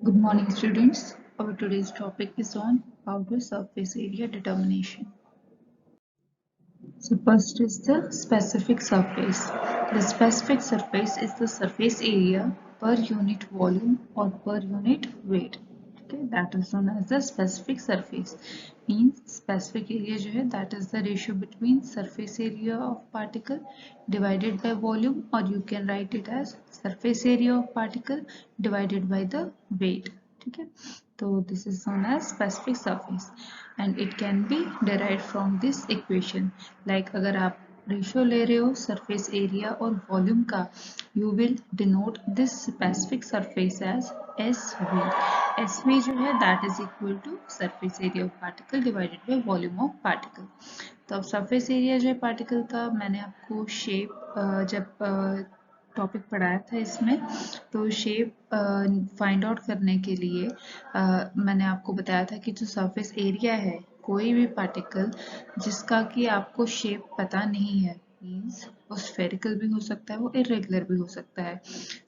Good morning, students. Our today's topic is on outer surface area determination. So first is the specific surface. The specific surface is the surface area per unit volume or per unit weight. Okay, that is known as the specific surface. Means specific area जो है that is the ratio between surface area of particle divided by volume, or you can write it as surface area of particle divided by the weight. ठीक है, तो this is known as specific surface and it can be derived from this equation. Like अगर आप ratio ले रहे हो surface area और volume का, you will denote this specific surface as SV. SV जो है that is equal to surface area of particle divided by volume of particle. तो अब सरफेस एरिया जो है पार्टिकल का, मैंने आपको शेप जब टॉपिक पढ़ाया था इसमें, तो शेप फाइंड आउट करने के लिए मैंने आपको बताया था कि जो सरफेस एरिया है, कोई भी पार्टिकल जिसका कि आपको शेप पता नहीं है, मीन्स वो स्फेरिकल भी हो सकता है, वो इरेगुलर भी हो सकता है.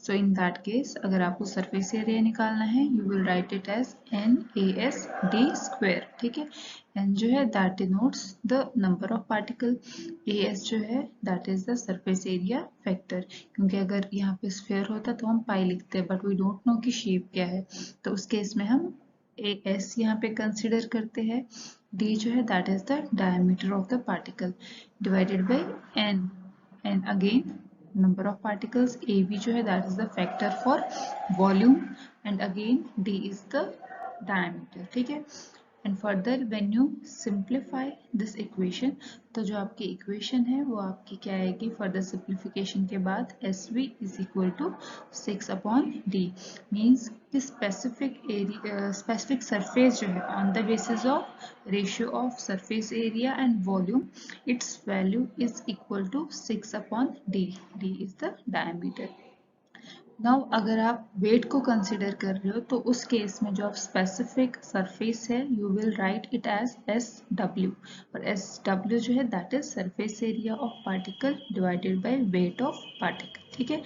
सो इन दैट केस अगर आपको सरफेस एरिया निकालना है, you will write it as NASD square. ठीक है, N जो है that denotes the number of particle, AS जो है that is the surface area factor. क्योंकि अगर यहाँ पे स्फेयर होता तो हम पाई लिखते हैं, बट वी डोंट नो कि शेप क्या है, तो उस केस में हम AS यहाँ पे कंसिडर करते हैं. D जो है that is the diameter of the particle divided bye N, and again number of particles. AB जो है that is the factor for volume, and again D is the diameter. ठीक है, and further when you simplify this equation, तो जो आपकी equation है वो आपकी क्या आएगी फर्दर सिंप्लीफिकेशन के बाद, SV is equal to 6/D. Means कि स्पेसिफिक सरफेस जो है on the basis of ratio of surface area and volume, its value is equal to 6/D. D is the diameter. Now अगर आप wait को consider कर रहे हो, तो उस केस में जो आप स्पेसिफिक सरफेस है, you will write it as SW. और SW जो है that is surface area of particle divided by weight of particle. ठीक है,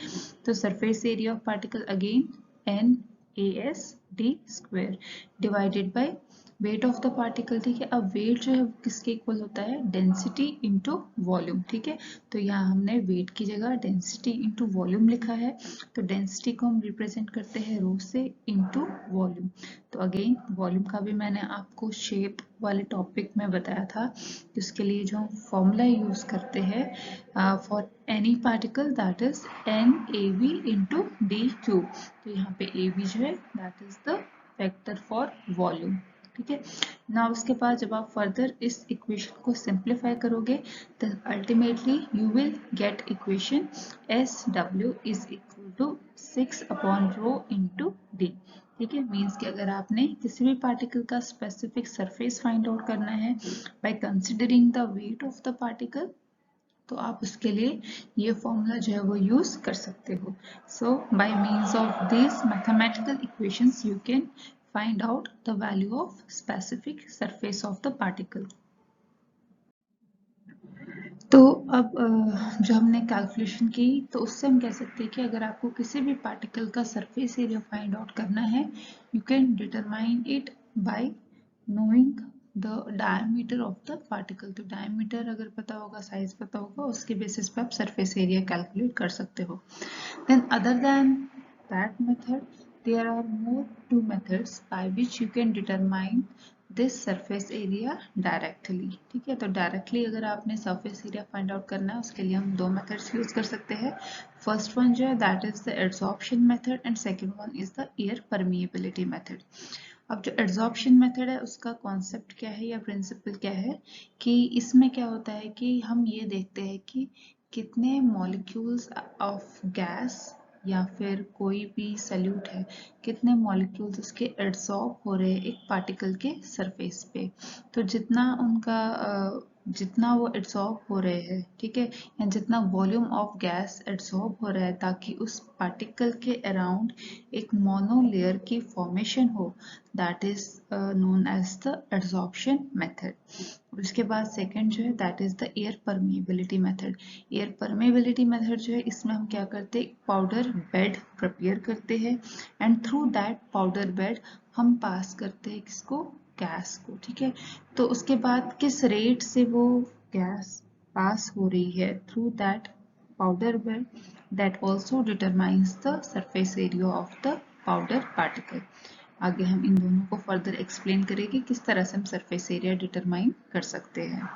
तो surface area of particle again NASD square divided by weight of the particle. ठीक है, अब wait जो है किसके इक्वल होता है, डेंसिटी इंटू वॉल्यूम. ठीक है, तो यहाँ हमने वेट की जगह डेंसिटी इंटू वॉल्यूम लिखा है. तो डेंसिटी को हम रिप्रेजेंट करते हैं रो से इंटू वॉल्यूम. तो अगेन वॉल्यूम का भी मैंने आपको शेप वाले टॉपिक में बताया था कि उसके लिए जो हम फॉर्मूला यूज करते हैं for any particle that is NAV into DQ. तो यहाँ पे AB जो है that is the factor for volume. ठीक है, ना उसके बाद जब आप फर्दर इस इक्वेशन को सिंप्लीफाई करोगे, तो ultimately you will get equation SW is equal to 6/ρ into D. ठीक है, मीन्स कि अगर आपने किसी भी पार्टिकल का स्पेसिफिक सरफेस फाइंड आउट करना है by considering the wait of the particle, तो आप उसके लिए ये फॉर्मूला जो है वो यूज कर सकते हो. So by means of this mathematical equations you can find out the value of specific surface of the particle. तो अब जो हमने कैलकुलेशन की, तो उससे हम कह सकते हैं कि अगर आपको किसी भी पार्टिकल का सरफेस एरिया फाइंड आउट करना है, you can determine it by knowing the diameter of the particle. तो डायमीटर अगर पता होगा, साइज पता होगा, उसके बेसिस पे आप सरफेस एरिया कैलकुलेट कर सकते हो. Then other than that method, there are more two methods by which you can determine this surface area directly. ठीक है, तो डायरेक्टली अगर आपने सरफेस एरिया फाइंड आउट करना है, उसके लिए हम दो मेथड्स यूज कर सकते हैं. फर्स्ट वन जो है that is the adsorption method and second one is the air permeability method. अब जो एडसॉर्प्शन मेथड है उसका कॉन्सेप्ट क्या है या प्रिंसिपल क्या है, कि इसमें क्या होता है कि हम ये देखते हैं कि कितने मॉलिक्यूल्स ऑफ गैस या फिर कोई भी सल्यूट है, कितने मॉलिक्यूल्स उसके एड्सॉर्ब हो रहे हैं एक पार्टिकल के सरफेस पे. तो जितना उनका जितना वो एड्सॉर्ब हो रहे हैं, ठीक है, या जितना वॉल्यूम ऑफ गैस एड्सॉर्ब हो रहा है ताकि उस पार्टिकल के अराउंड एक मोनोलेयर की फॉर्मेशन हो, that is known as the adsorption method. उसके बाद सेकंड जो है that is the air permeability method. Air permeability method जो है इसमें हम क्या करते हैं, पाउडर बेड प्रिपेयर करते हैं and through that powder bed हम पास करते हैं किसको, गैस को, ठीक है। तो उसके बाद किस रेट से वो गैस पास हो रही है through that powder bed, that also determines the surface area of the powder particle. आगे हम इन दोनों को फर्दर एक्सप्लेन करेंगे किस तरह से हम सरफेस एरिया डिटरमाइन कर सकते हैं।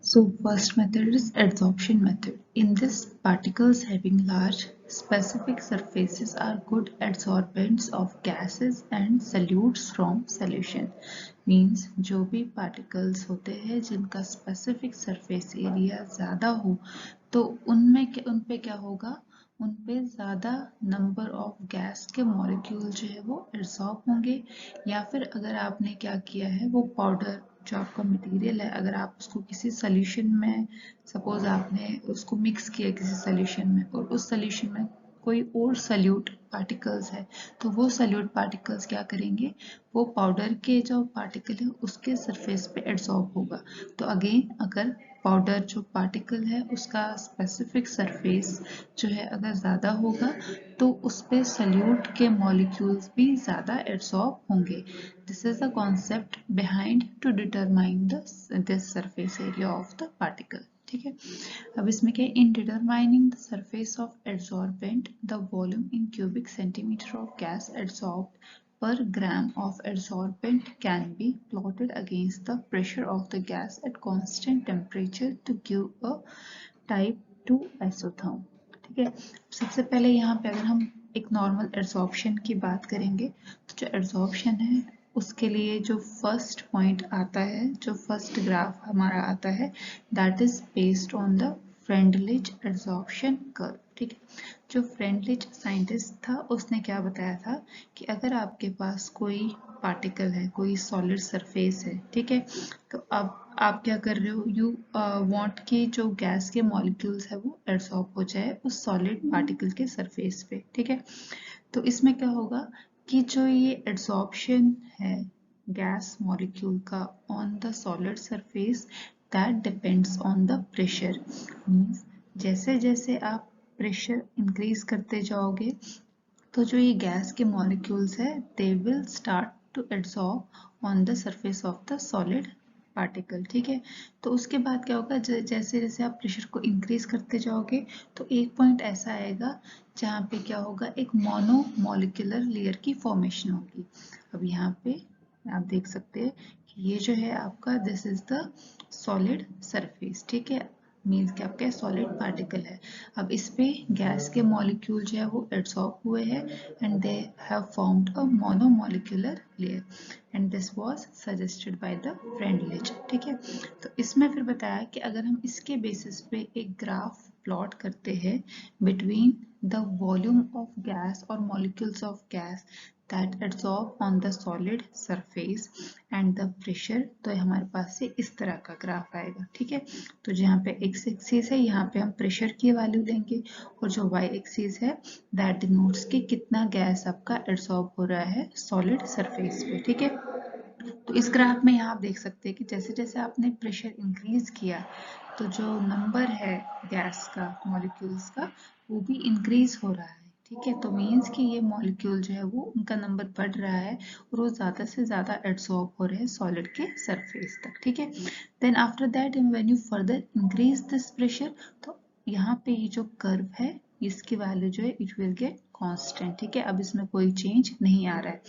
So first method is adsorption method. In this, particles having large specific surfaces are good adsorbents of gases and solutes from solution. Means जो भी particles होते हैं जिनका specific surface area ज़्यादा हो, तो उन पे क्या होगा, उन पे ज़्यादा नंबर ऑफ गैस के मॉलिक्यूल जो है वो एड्सॉर्ब होंगे, या फिर अगर आपने क्या किया है, वो पाउडर जो आपका मटेरियल है अगर आप उसको किसी सोल्यूशन में, सपोज आपने उसको मिक्स किया किसी सोल्यूशन में और उस सोल्यूशन में कोई और सल्यूट पार्टिकल्स है, तो वो सल्यूट पार्टिकल्स क्या करेंगे, वो पाउडर के जो पार्टिकल है उसके सरफेस पे एड्सॉर्ब होगा। तो अगेन अगर पाउडर जो पार्टिकल है उसका स्पेसिफिक सरफेस जो है अगर ज़्यादा होगा तो उस पे सल्यूट के मॉलिक्यूल्स भी ज़्यादा एड्सॉर्ब होंगे। This is the concept behind to determine this surface area of the particle, ठीक है। अब इसमें क्या, in determining the surface of adsorbent, the volume in cubic centimeter of gas adsorbed per gram of adsorbent can be plotted against the pressure of the gas at constant temperature to give a type 2 isotherm, ठीक है। सबसे पहले यहाँ पे अगर हम एक normal adsorption की बात करेंगे, तो जो एड्सॉर्प्शन है उसके लिए जो फर्स्ट पॉइंट आता है, जो फर्स्ट ग्राफ हमारा आता है, that is based on the Freundlich adsorption curve, ठीक है। जो फ्रेंडलिच साइंटिस्ट था उसने क्या बताया था कि अगर आपके पास कोई पार्टिकल है, कोई सॉलिड सरफेस है, ठीक है, तो अब आप क्या कर रहे हो, यू वांट कि जो गैस के मॉलिक्यूल्स है वो एड्सॉर्ब हो जाए उस सॉलिड पार्टिकल के सरफेस पे, ठीक है। तो इसमें क्या होगा कि जो ये एड्सॉर्प्शन है गैस मॉलिक्यूल का on the solid surface, that depends on the pressure. Means जैसे जैसे आप प्रेशर इंक्रीज करते जाओगे तो जो ये गैस के मॉलिक्यूल्स है they will start to adsorb on the surface of the solid particle, ठीक है। तो उसके बाद क्या होगा, जैसे जैसे आप प्रेशर को इंक्रीज करते जाओगे तो एक पॉइंट ऐसा आएगा जहाँ पे क्या होगा, एक मोनो मॉलिक्यूलर लेयर की फॉर्मेशन होगी। अब यहाँ पे आप देख सकते हैं कि ये जो है आपका this is the solid surface, ठीक है, मीन्स कि आपका सॉलिड पार्टिकल है। अब इस पे गैस के मॉलिक्यूल जो है वो एड्सॉर्ब हुए हैं and they have formed a monomolecular layer and this was suggested by the Freundlich, ठीक है। तो इसमें फिर बताया कि अगर हम इसके बेसिस पे एक ग्राफ प्लॉट करते हैं between the volume of gas और molecules of gas that adsorb on the solid surface and the pressure, तो हमारे पास से इस तरह का ग्राफ आएगा, ठीक है। तो जहाँ पे x एक्सिस है यहाँ पे हम प्रेशर की वैल्यू लेंगे और जो y एक्सिस है दैट डिनोट्स कि कितना गैस आपका एड्सॉर्ब हो रहा है सॉलिड सरफेस पे, ठीक है। तो इस ग्राफ में यहाँ आप देख सकते हैं कि जैसे जैसे आपने प्रेशर इंक्रीज किया तो जो नंबर है गैस का मॉलिक्यूल्स का वो भी इंक्रीज हो रहा है, ठीक है। तो मीन्स कि ये मॉलिक्यूल जो है वो उनका नंबर बढ़ रहा है और वो ज़्यादा से ज़्यादा एड्सॉर्ब हो रहे हैं सॉलिड के सरफेस तक, ठीक है। Then after that when you further increase this pressure, तो यहाँ पे ये जो कर्व है इसकी वैल्यू जो है इट विल गेट कांस्टेंट, ठीक है। अब इसमें कोई चेंज नहीं आ रहा है।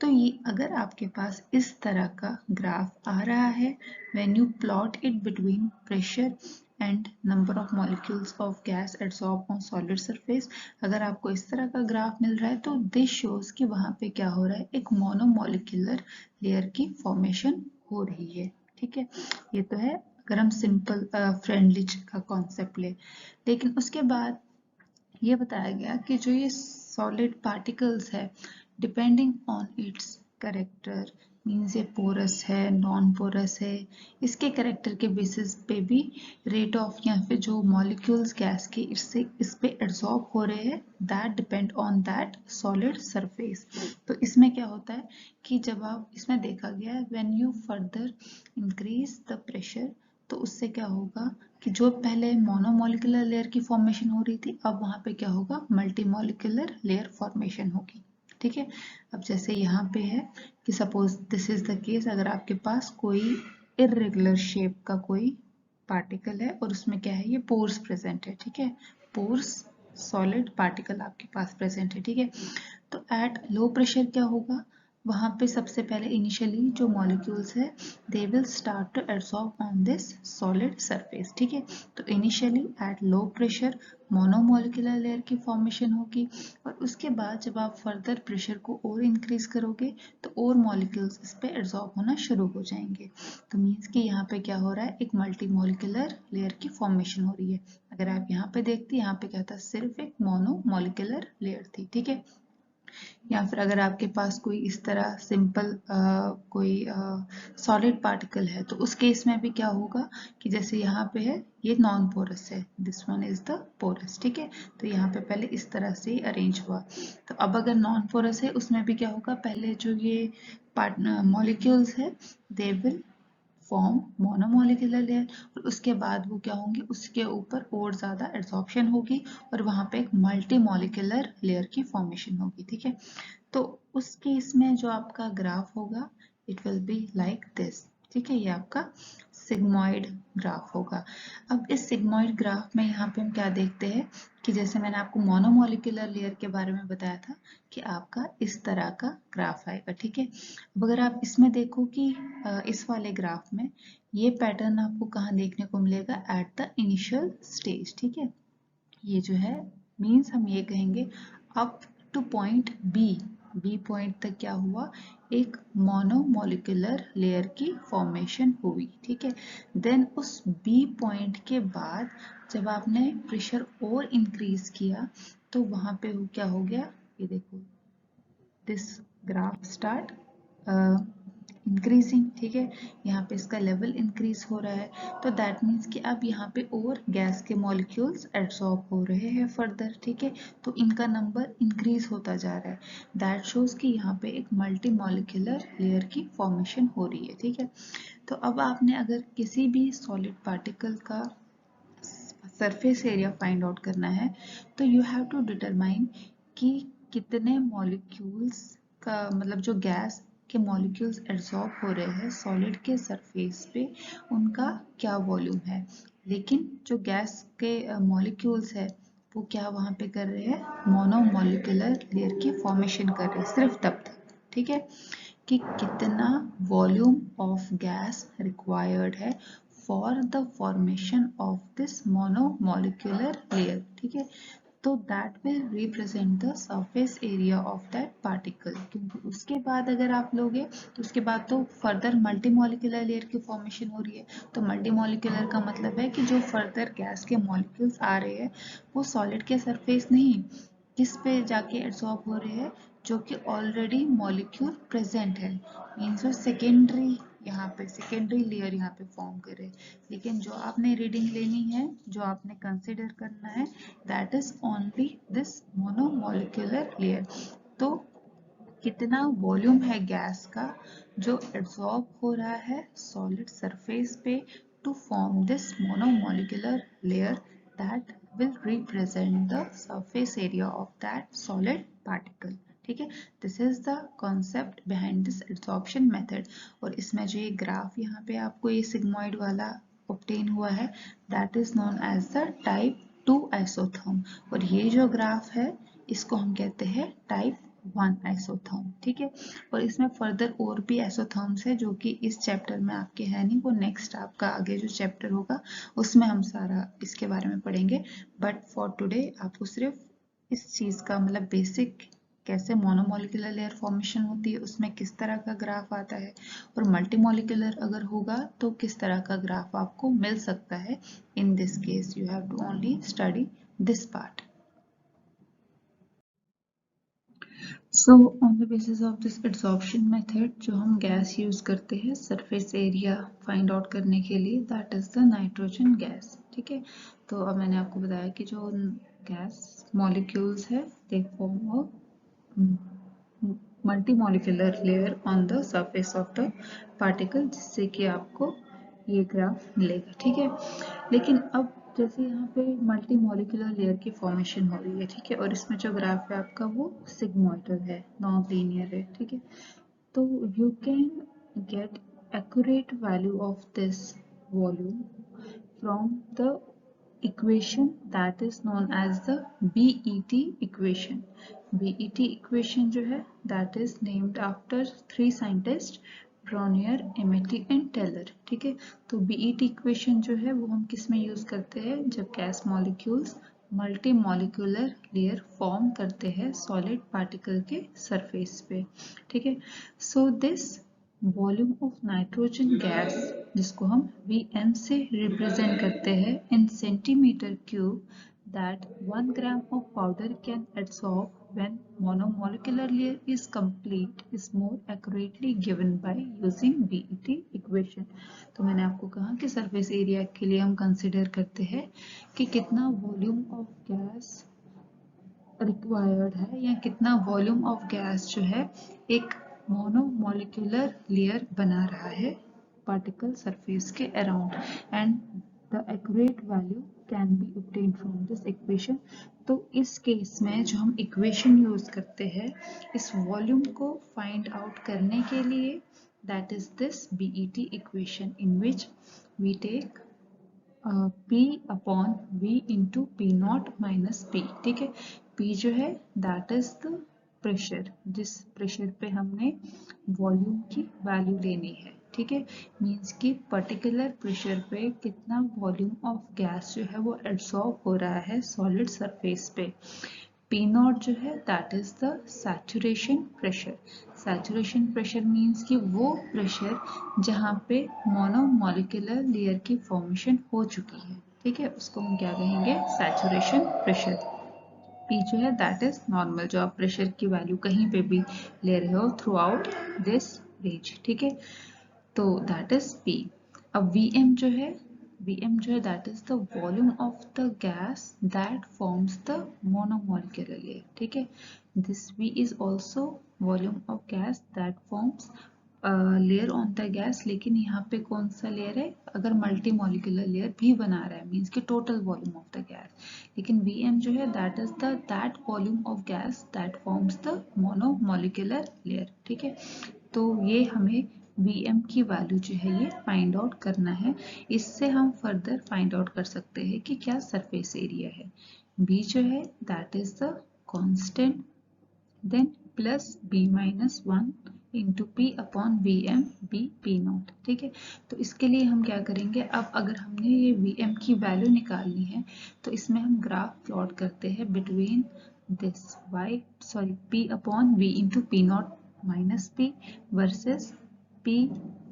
तो ये अगर आपके पास इस तरह का ग्राफ आ रहा है when you plot it between pressure and number of molecules of gas adsorb on solid surface, अगर आपको इस तरह का ग्राफ मिल रहा है तो दिस शोज कि वहां पे क्या हो रहा है, एक मोनोमॉलिक्यूलर लेयर की फॉर्मेशन हो रही है, ठीक है। ये तो है अगर हम सिंपल फ्रेंडलिच का कॉन्सेप्ट ले। लेकिन उसके बाद ये बताया गया कि जो ये सॉलिड पार्टिकल्स है depending on it's character means ये पोरस है, नॉन पोरस है, इसके करेक्टर के बेसिस पे भी रेट ऑफ या फिर जो मॉलिक्यूल्स गैस के इससे इस पे एब्जॉर्ब हो रहे हैं that depend on that solid surface. तो इसमें क्या होता है कि जब आप इसमें देखा गया है when you further increase the pressure, तो उससे क्या होगा कि जो पहले मोनोमोलिकुलर लेयर की फॉर्मेशन हो रही थी अब वहां पे क्या होगा, मल्टीमोलिकुलर लेयर फॉर्मेशन होगी। ठीक है, अब जैसे यहाँ पे है कि suppose this is the case, अगर आपके पास कोई इरेगुलर शेप का कोई पार्टिकल है और उसमें क्या है, ये पोर्स प्रेजेंट है। ठीक है, पोर्स सॉलिड पार्टिकल आपके पास प्रेजेंट है। ठीक है, तो एट लो प्रेशर क्या होगा, वहां पे सबसे पहले इनिशियली जो मॉलिक्यूल्स है they will start to absorb on this solid surface. ठीक है, तो initially at low pressure monomolecular layer की फॉर्मेशन होगी और उसके बाद जब आप फर्दर प्रेशर को और इंक्रीज करोगे तो और मॉलिक्यूल्स इस पे एब्सॉर्ब होना शुरू हो जाएंगे। तो मीन्स कि यहाँ पे क्या हो रहा है, एक मल्टीमोलिकुलर लेयर की फॉर्मेशन हो रही है। अगर आप यहाँ पे देखते, यहाँ पे क्या था, सिर्फ एक मोनोमोलिकुलर लेयर थी। ठीक है, या फिर अगर आपके पास कोई इस तरह सिंपल कोई सॉलिड पार्टिकल है तो उस केस में भी क्या होगा कि जैसे यहाँ पे है ये नॉन पोरस है, this one is the porous. ठीक है, तो यहाँ पे पहले इस तरह से अरेंज हुआ। तो अब अगर नॉन पोरस है उसमें भी क्या होगा, पहले जो ये मॉलिक्यूल्स है they will form monomolecular layer और उसके बाद वो क्या होंगे, उसके ऊपर और ज्यादा एड्सॉर्प्शन होगी और वहां पे एक मल्टी मॉलिकुलर लेयर की फॉर्मेशन होगी। ठीक है, तो उस केस में जो आपका ग्राफ होगा it will be like this. ठीक है, ये आपका सिग्मॉइड ग्राफ होगा। अब इस सिग्मॉइड ग्राफ में यहाँ पे हम क्या देखते हैं कि जैसे मैंने आपको मोनोमोलिकुलर लेयर के बारे में बताया था कि आपका इस तरह का ग्राफ आएगा। ठीक है, अब अगर आप इसमें देखो कि इस वाले ग्राफ में ये पैटर्न आपको कहाँ देखने को मिलेगा, एट द इनिशियल स्टेज। ठीक है, ये जो है मीन्स हम ये कहेंगे up to point B, B point तक क्या हुआ, एक मोनोमोलिकुलर लेयर की फॉर्मेशन हुई। ठीक है, देन उस बी पॉइंट के बाद जब आपने प्रेशर और इंक्रीज किया तो वहां पे क्या हो गया, ये देखो दिस ग्राफ स्टार्ट इंक्रीजिंग। ठीक है, यहाँ पे इसका लेवल इंक्रीज हो रहा है तो दैट मीन्स कि अब यहाँ पे और गैस के मॉलिक्यूल्स एब्सॉर्ब हो रहे हैं फर्दर। ठीक है, तो इनका नंबर इंक्रीज होता जा रहा है, दैट शोज कि यहाँ पे एक मल्टी मॉलिक्यूलर लेयर की फॉर्मेशन हो रही है। ठीक है, तो अब आपने अगर किसी भी सॉलिड पार्टिकल का सरफेस एरिया फाइंड आउट करना है तो यू हैव टू डिटरमाइन कि कितने मॉलिक्यूल्स का मतलब जो गैस के मॉलिक्यूल्स एब्सॉर्ब हो रहे हैं सॉलिड के सरफेस पे उनका क्या वॉल्यूम है। लेकिन जो गैस के मॉलिक्यूल्स है वो क्या वहां पे कर रहे हैं, मोनोमोलिकुलर लेयर की फॉर्मेशन कर रहे हैं सिर्फ तब तक। ठीक है, कि कितना वॉल्यूम ऑफ गैस रिक्वायर्ड है for the formation of this monomolecular layer. ठीक है, तो that will represent the surface area of that particle, क्योंकि उसके बाद अगर आप लोगे तो उसके बाद तो फर्दर मल्टी मॉलिकुलर लेयर की फॉर्मेशन हो रही है। तो मल्टी मॉलिकुलर का मतलब है कि जो फर्दर गैस के मॉलिक्यूल्स आ रहे हैं वो सॉलिड के सरफेस नहीं, किस पे जाके एब्सॉर्ब हो रहे हैं, जो कि ऑलरेडी मॉलिक्यूल प्रेजेंट है, मीन्स वो सेकेंडरी, यहाँ पे सेकेंडरी लेयर यहाँ पे फॉर्म करे। लेकिन जो आपने रीडिंग लेनी है, जो आपने कंसिडर करना है that is only this monomolecular layer. तो कितना वॉल्यूम है गैस का जो एब्सॉर्ब हो रहा है सॉलिड सरफेस पे to form this monomolecular layer, that will represent the surface area of that solid particle। ठीक है, this is the concept behind this absorption method. और इसमें जो ये ग्राफ यहाँ पे आपको ये सिग्मॉइड वाला ऑब्टेन हुआ है that is known as the type 2 isotherm और ये जो ग्राफ है इसको हम कहते हैं टाइप 1 आइसोथर्म। ठीक है, और इसमें फर्दर और भी आइसोथर्म्स है जो कि इस चैप्टर में आपके है नहीं, वो नेक्स्ट आपका आगे जो चैप्टर होगा उसमें हम सारा इसके बारे में पढ़ेंगे। बट फॉर टुडे आपको सिर्फ इस चीज का मतलब बेसिक कैसे मोनोमोलिकुलर लेयर फॉर्मेशन होती है, उसमें किस तरह का ग्राफ आता है और मल्टीमोलिकुलर अगर होगा तो किस तरह का ग्राफ आपको मिल सकता है। In this case you have to only study this part. So on the basis of this adsorption method जो हम गैस यूज करते हैं सरफेस एरिया फाइंड आउट करने के लिए, that is the nitrogen gas. ठीक है, तो अब मैंने आपको बताया कि जो गैस मॉलिक्यूल्स है they form a multi molecular layer on the surface of the particle, जिससे कि आपको ये ग्राफ मिलेगा। ठीक है, लेकिन अब जैसे यहाँ पे मल्टी मॉलिक्यूलर लेयर की फॉर्मेशन हो रही है, ठीक है, और इसमें जो ग्राफ है आपका वो सिग्मोइडल है, नॉन लीनियर है। ठीक है, तो you can get accurate value of this volume from the equation that is known as the BET equation. BET equation जो है that is named after three scientists Brunauer, Emmett and Teller. ठीक है, तो BET equation जो है वो हम किस में यूज करते हैं, जब gas molecules multi molecular layer form करते हैं सॉलिड पार्टिकल के सरफेस पे। ठीक है, so this volume of nitrogen gas, जिसको हम Vm से रिप्रेजेंट करते हैं इन centimetre cube, that 1 gram of powder can adsorb when monomolecular layer is complete is more accurately given by using BET equation। तो मैंने आपको कहा कि सरफेस एरिया के लिए हम कंसिडर करते हैं कि कितना वॉल्यूम ऑफ गैस रिक्वायर्ड है या कितना वॉल्यूम ऑफ गैस जो है एक मोनोमोलिकुलर लेयर बना रहा है पार्टिकल सरफेस के around, and the accurate value can be obtained from this equation. तो इस केस में जो हम इक्वेशन यूज करते हैं इस वॉल्यूम को फाइंड आउट करने के लिए, that is this BET equation in which we take P upon V into P not minus P। ठीक है, P जो है दैट इज द प्रेशर, जिस प्रेशर पे हमने वॉल्यूम की वैल्यू लेनी है। ठीक है, मीन्स कि पर्टिकुलर प्रेशर पे कितना वॉल्यूम ऑफ गैस जो है वो एब्सॉर्ब हो रहा है सॉलिड सरफेस पे। P नॉट जो है that is the saturation pressure. Saturation pressure means कि वो प्रेशर जहाँ पे मोनोमोलिकुलर लेयर की फॉर्मेशन हो चुकी है। ठीक है, उसको हम क्या कहेंगे, सैचुरेशन प्रेशर। P जो है दैट इज नॉर्मल, जो आप प्रेशर की वैल्यू कहीं पे भी ले रहे हो थ्रू आउट दिस रेंज। ठीक है, तो दैट इज P। अब Vm जो है that is the volume of the gas that forms the monomolecular layer। ठीक है, this V is also volume of gas that forms layer on the gas, लेकिन यहाँ पे कौन सा लेयर है, अगर मल्टी मॉलिक्यूलर लेयर भी बना रहा है मीन्स कि total volume of the gas, लेकिन Vm जो है that is the that volume of gas that forms the monomolecular layer. ठीक है, तो ये हमें Vm की वैल्यू जो है ये फाइंड आउट करना है। इससे हम फर्दर फाइंड आउट कर सकते हैं कि क्या सरफेस एरिया है। B जो है that is the constant, then plus B minus 1 into P upon Vm B P नॉट। ठीक है, तो इसके लिए हम क्या करेंगे, अब अगर हमने ये Vm की वैल्यू निकालनी है तो इसमें हम ग्राफ प्लॉट करते हैं between this P upon V into P not minus P versus P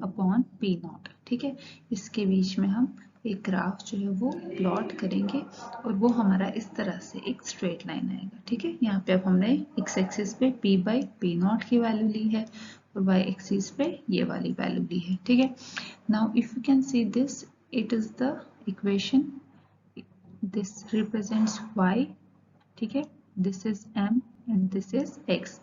upon P नॉट। ठीक है, इसके बीच में हम एक ग्राफ जो है वो प्लॉट करेंगे और वो हमारा इस तरह से एक स्ट्रेट लाइन आएगा। ठीक है, यहाँ पे अब हमने x एक्सिस पे P बाई P नॉट की वैल्यू ली है और y एक्सिस पे ये वाली वैल्यू ली है। ठीक है, now if you can see this, it is the equation, this represents y। ठीक है, this is m and this is x।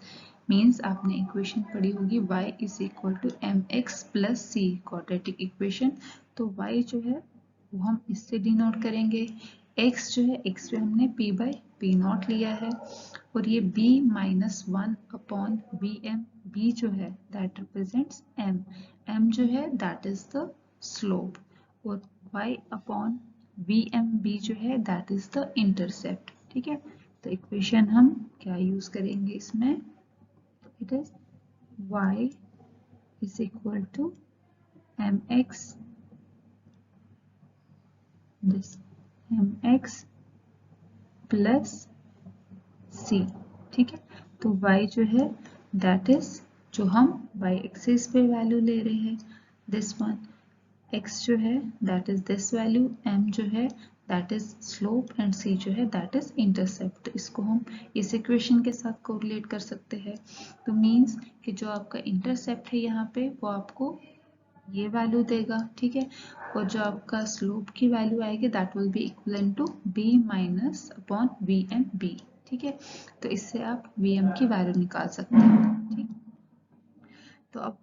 Means आपने इक्वेशन पढ़ी होगी y is equal to mx plus c, quadratic equation. तो y जो है वो हम इससे डिनोट करेंगे, x जो है x पे हमने p बाई p नॉट लिया है, और ये b minus 1 upon vm, b जो है दैट रिप्रेजेंट्स m, m जो है दैट इज द स्लोप, और y अपॉन vmb जो है दैट इज द इंटरसेप्ट। ठीक है, तो इक्वेशन हम क्या यूज करेंगे इसमें, it is y is equal to mx, this mx plus c। ठीक है, तो y जो है दैट इज, जो हम y एक्सिस पे वैल्यू ले रहे हैं दिस वन, x जो है that is this value, m जो है that is slope and c जो है दैट इज इंटरसेप्ट। इसको हम इस इक्वेशन के साथ कोरिलेट कर सकते हैं। तो मीन्स कि जो आपका इंटरसेप्ट है यहाँ पे वो आपको ये वैल्यू देगा, ठीक है, और जो आपका स्लोप की वैल्यू आएगी that will be equal to b minus upon vmb, ठीक है। तो इससे आप vm की वैल्यू निकाल सकते हैं, ठीक। तो अब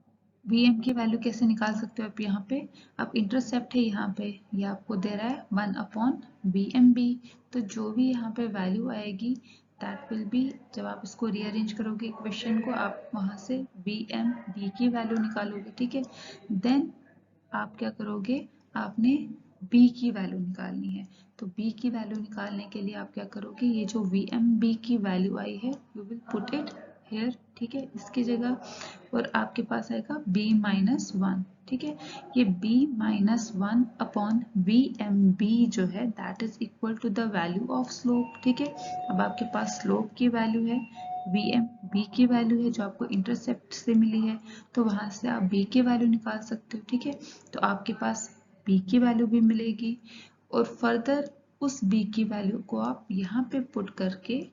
vm की वैल्यू कैसे निकाल सकते हो आप यहाँ पे, अब इंटरसेप्ट है यहाँ पे, ये आपको दे रहा है 1 अपॉन vmb। तो जो भी यहाँ पे वैल्यू आएगी दैट विल बी, जब आप इसको रीअरेंज करोगे इक्वेशन को, आप वहां से vmb की वैल्यू निकालोगे, ठीक है। देन आप क्या करोगे, आपने b की वैल्यू निकालनी है। तो b की वैल्यू निकालने के लिए आप क्या करोगे, ये जो vmb की वैल्यू आई है you will put it here, ठीक है, इसकी जगह, और आपके पास आएगा b माइनस 1, ठीक है। ये b माइनस 1 अपॉन vmb जो है that is equal to the value of slope, ठीक है। अब आपके पास स्लोप की वैल्यू है, vmb की वैल्यू है जो आपको इंटरसेप्ट से मिली है, तो वहां से आप b की वैल्यू निकाल सकते हो, ठीक है। तो आपके पास b की वैल्यू भी मिलेगी, और फर्दर उस b की वैल्यू को आप यहाँ पे पुट करके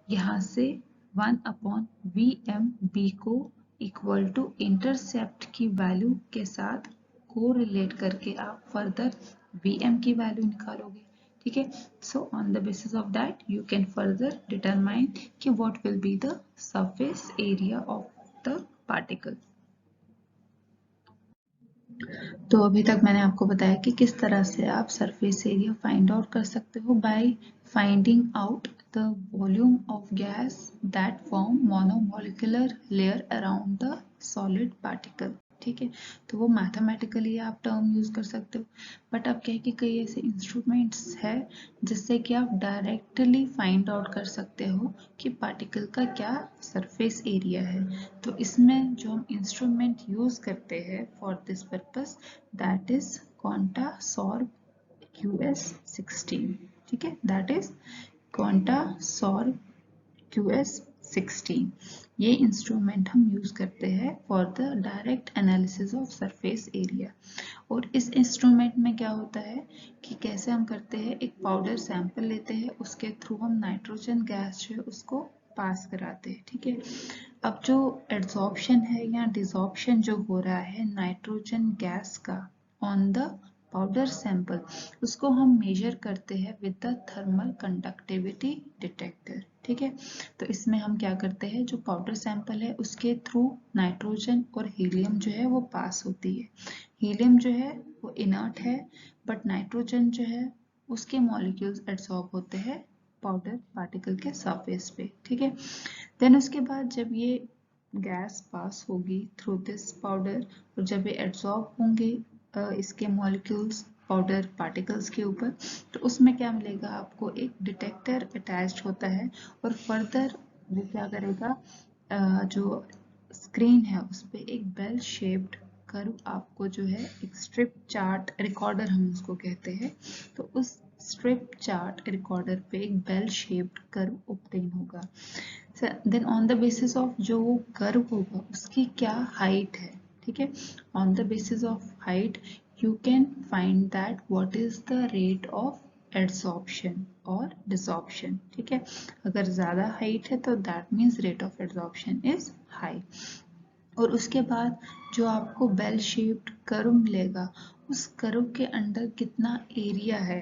यहाँ से 1 अपॉन vmb को इक्वल टू इंटरसेप्ट की वैल्यू के साथ कोरिलेट करके आप फर्दर vm की वैल्यू निकालोगे, ठीक है। So on the basis of that you can further determine कि what will be the surface area of the particle. तो अभी तक मैंने आपको बताया कि किस तरह से आप सरफेस एरिया फाइंड आउट कर सकते हो by finding out the volume of gas that form monomolecular layer around the solid particle, ठीक है। तो वो मैथमेटिकली आप टर्म यूज कर सकते हो, बट अब क्या है कि कई ऐसे इंस्ट्रूमेंट्स है जिससे कि आप डायरेक्टली फाइंड आउट कर सकते हो कि पार्टिकल का क्या सरफेस एरिया है। तो इसमें जो हम इंस्ट्रूमेंट यूज करते हैं for this purpose that is Quantasorb QS16, ठीक है, that is Quantasorb QS16। ये इंस्ट्रूमेंट हम यूज करते हैं for the direct analysis of surface area. और इस इंस्ट्रूमेंट में क्या होता है कि कैसे हम करते हैं, एक पाउडर सैंपल लेते हैं, उसके थ्रू हम नाइट्रोजन गैस जो है उसको पास कराते हैं, ठीक है। अब जो एड्सॉर्प्शन है या डिसॉर्प्शन जो हो रहा है नाइट्रोजन गैस का ऑन द पाउडर सैंपल, उसको हम मेजर करते हैं with the thermal conductivity detector, ठीक है। तो इसमें हम क्या करते हैं, जो पाउडर सैंपल है उसके थ्रू नाइट्रोजन और हीलियम जो है वो पास होती है। हीलियम जो है वो इनर्ट है, बट नाइट्रोजन जो है उसके मॉलिक्यूल्स एड्सॉर्ब होते हैं पाउडर पार्टिकल के सरफेस पे, ठीक है। देन उसके बाद जब ये गैस पास होगी थ्रू दिस पाउडर, और जब ये एड्सॉर्ब होंगे इसके मॉलिक्यूल्स पाउडर पार्टिकल्स के ऊपर, तो उसमें क्या मिलेगा आपको, एक डिटेक्टर अटैच्ड होता है, और फर्दर वो क्या करेगा, जो स्क्रीन है उस पर एक बेल शेप्ड कर्व आपको जो है, एक स्ट्रिप चार्ट रिकॉर्डर हम उसको कहते हैं, तो उस स्ट्रिप चार्ट रिकॉर्डर पे एक बेल शेप्ड कर्व ऑब्टेन होगा। Then on the basis of जो वो कर्व होगा उसकी क्या हाइट है, ठीक है, on the basis of height you can find that what is the rate of adsorption और desorption, ठीक है। अगर ज्यादा हाइट है तो that means rate of adsorption is high। और उसके बाद जो आपको बेल शेप्ड कर्व मिलेगा, उस कर्व के अंदर कितना एरिया है,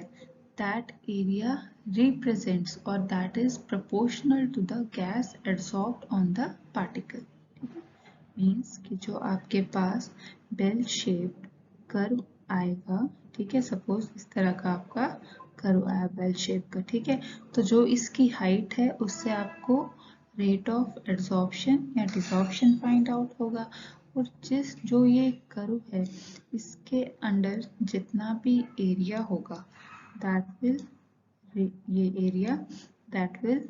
that area represents or that is proportional to the gas adsorbed on the particle, means कि जो आपके पास बेल शेप्ड कर्व आएगा, ठीक है, सपोज इस तरह का आपका कर्व आया बेल शेप का, ठीक है, तो जो इसकी हाइट है उससे आपको रेट ऑफ एड्सॉर्प्शन या डिसॉर्प्शन फाइंड आउट होगा। और जो ये कर्व है इसके अंडर जितना भी एरिया होगा दैट विल, ये area that will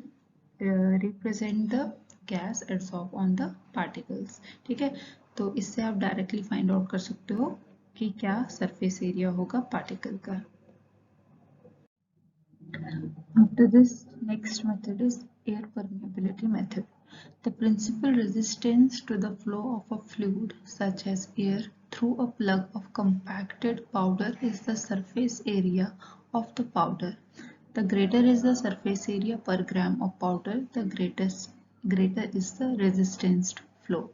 represent the gas adsorb on the particles, ठीक है। तो इससे आप डायरेक्टली फाइंड आउट कर सकते हो कि क्या सरफेस एरिया होगा पार्टिकल का। After this, next method is air permeability method. The principal resistance to the flow of a fluid such as air through a plug of compacted powder is the surface area of the powder. The greater is the surface area per gram of powder, the greater is the resistance to flow.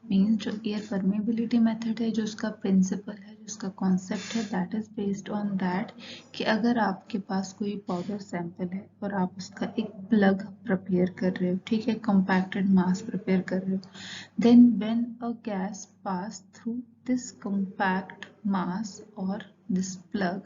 Means जो air permeability method है, जो उसका principal है, जो उसका concept है, that is based on that कि अगर आपके पास कोई पाउडर सैंपल है और आप उसका एक प्लग प्रिपेयर कर रहे हो, ठीक है, कंपैक्टेड मास प्रिपेयर कर रहे हो, then when a gas pass through this compact mass और दिस प्लग,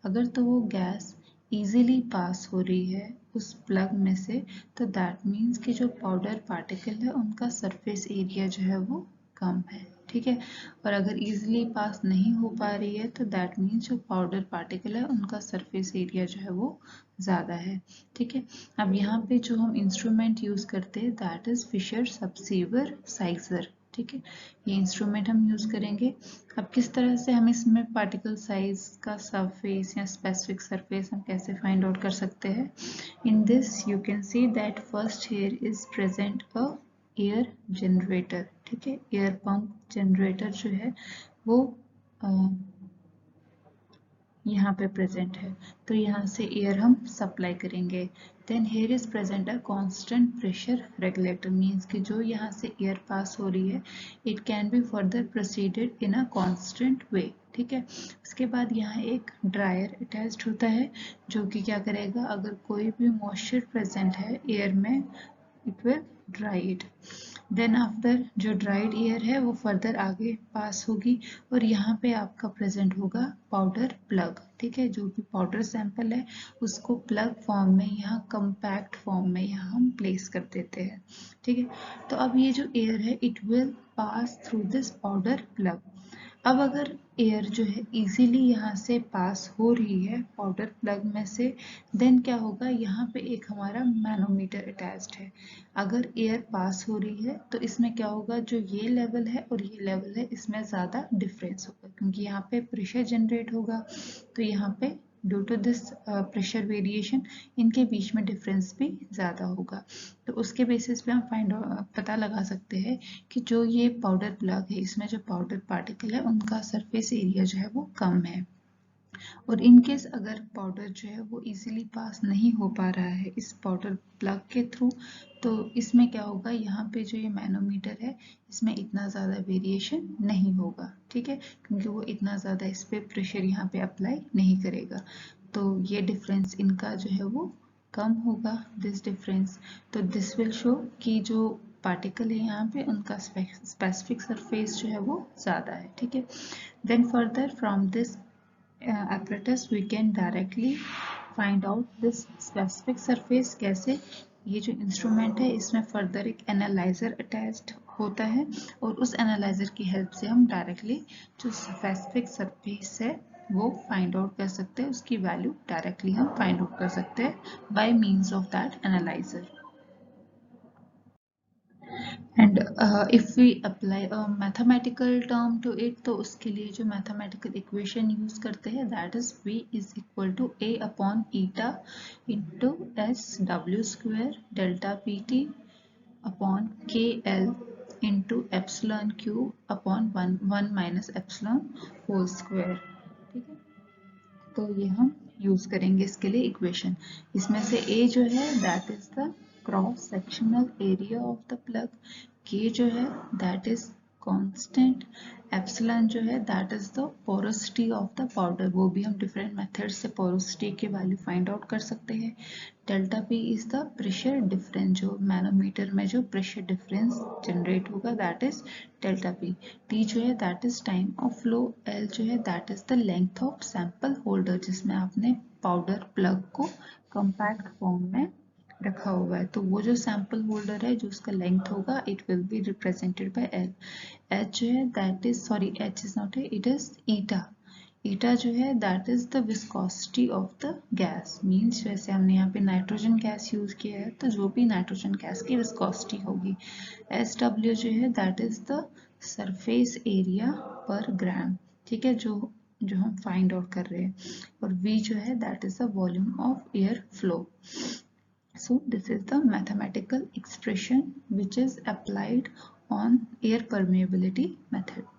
अगर तो वो गैस इजीली पास हो रही है उस प्लग में से, तो दैट मीन्स कि जो पाउडर पार्टिकल है उनका सरफेस एरिया जो है वो कम है, ठीक है। और अगर इजीली पास नहीं हो पा रही है तो दैट मीन्स जो पाउडर पार्टिकल है उनका सरफेस एरिया जो है वो ज़्यादा है, ठीक है। अब यहाँ पे जो हम इंस्ट्रूमेंट यूज़ करते हैं दैट इज़ फिशर सबसीवर साइजर, ठीक है, ये इंस्ट्रूमेंट हम यूज़ करेंगे। अब किस तरह से हम इसमें पार्टिकल साइज का सरफेस या स्पेसिफिक सरफेस हम कैसे फाइंड आउट कर सकते हैं? In this you can see that first here is present a air generator, ठीक है, एयर पंप जनरेटर जो है वो यहाँ पे प्रेजेंट है, तो यहाँ से एयर हम सप्लाई करेंगे। Then here is present a constant pressure regulator, means कि जो यहाँ से एयर पास हो रही है it can be further proceeded in a constant way, ठीक है। उसके बाद यहाँ एक ड्रायर अटैच्ड होता है जो कि क्या करेगा, अगर कोई भी मॉइस्चर प्रेजेंट है एयर में it will dry it. Then after जो ड्राइड एयर है वो फर्दर आगे पास होगी और यहाँ पे आपका प्रेजेंट होगा पाउडर प्लग, ठीक है, जो भी पाउडर सैंपल है उसको प्लग फॉर्म में, यहाँ कंपैक्ट फॉर्म में यहाँ हम प्लेस कर देते हैं, ठीक है। तो अब ये जो एयर है it will pass through this powder plug. अब अगर एयर जो है इजीली यहाँ से पास हो रही है पाउडर प्लग में से, देन क्या होगा, यहाँ पे एक हमारा मैनोमीटर अटैच्ड है। अगर एयर पास हो रही है तो इसमें क्या होगा, जो ये लेवल है और ये लेवल है इसमें ज़्यादा डिफरेंस होगा क्योंकि यहाँ पे प्रेशर जनरेट होगा, तो यहाँ पे due to this pressure variation इनके बीच में डिफरेंस भी ज़्यादा होगा। तो उसके बेसिस पे हम पता लगा सकते हैं कि जो ये पाउडर प्लग है इसमें जो पाउडर पार्टिकल है उनका सरफेस एरिया जो है वो कम है। और इन केस अगर पाउडर जो है वो इजीली पास नहीं हो पा रहा है इस पाउडर प्लग के थ्रू, तो इसमें क्या होगा, यहाँ पे जो ये मैनोमीटर है इसमें इतना ज़्यादा वेरिएशन नहीं होगा, ठीक है, क्योंकि वो इतना ज़्यादा इस पे प्रेशर यहाँ पे अप्लाई नहीं करेगा, तो ये डिफरेंस इनका जो है वो कम होगा, दिस डिफरेंस। तो दिस विल शो कि जो पार्टिकल है यहाँ पे उनका स्पेसिफिक सरफेस जो है वो ज़्यादा है, ठीक है। Then further from this apparatus we can directly find out this specific surface। कैसे, ये जो इंस्ट्रूमेंट है इसमें फर्दर एक एनालाइजर अटैच्ड होता है और उस एनालाइजर की हेल्प से हम डायरेक्टली जो स्पेसिफिक सरफेस है वो फाइंड आउट कर सकते हैं, उसकी वैल्यू डायरेक्टली हम फाइंड आउट कर सकते हैं by means of that analyser. And if we apply a mathematical term to it, तो उसके लिए जो मैथमेटिकल इक्वेशन यूज करते हैं that is v is equal to a upon eta into S W square delta P T upon K L into epsilon Q upon one minus epsilon whole square, ठीक है। तो ये हम use करेंगे इसके लिए इक्वेशन। इसमें से a जो है that is the cross sectional area of the plug, k जो है दैट इज कांस्टेंट, एप्सिलॉन जो है that is the porosity of the powder, वो भी हम डिफरेंट मेथड से पोरोसिटी की वैल्यू फाइंड आउट कर सकते हैं। Delta p is the pressure difference, जो मैनोमीटर में जो प्रेशर डिफरेंस जनरेट होगा that is delta p। t जो है that is time of flow, l जो है that is the length of sample holder, जिसमें आपने पाउडर प्लग को कंपैक्ट फॉर्म में रखा हुआ है, तो वो जो सैंपल होल्डर है जो उसका लेंथ होगा it will be represented by l। h जो है that is, sorry h is not है, इट इज ईटा। ईटा जो है that is the viscosity of the gas, means जैसे हमने यहाँ पे नाइट्रोजन गैस यूज किया है तो जो भी नाइट्रोजन गैस की विस्कोसिटी होगी। एस डब्ल्यू जो है that is the surface area पर ग्राम, ठीक है, जो हम फाइंड आउट कर रहे हैं। और v जो है that is the volume of air flow. So this is the mathematical expression which is applied on air permeability method.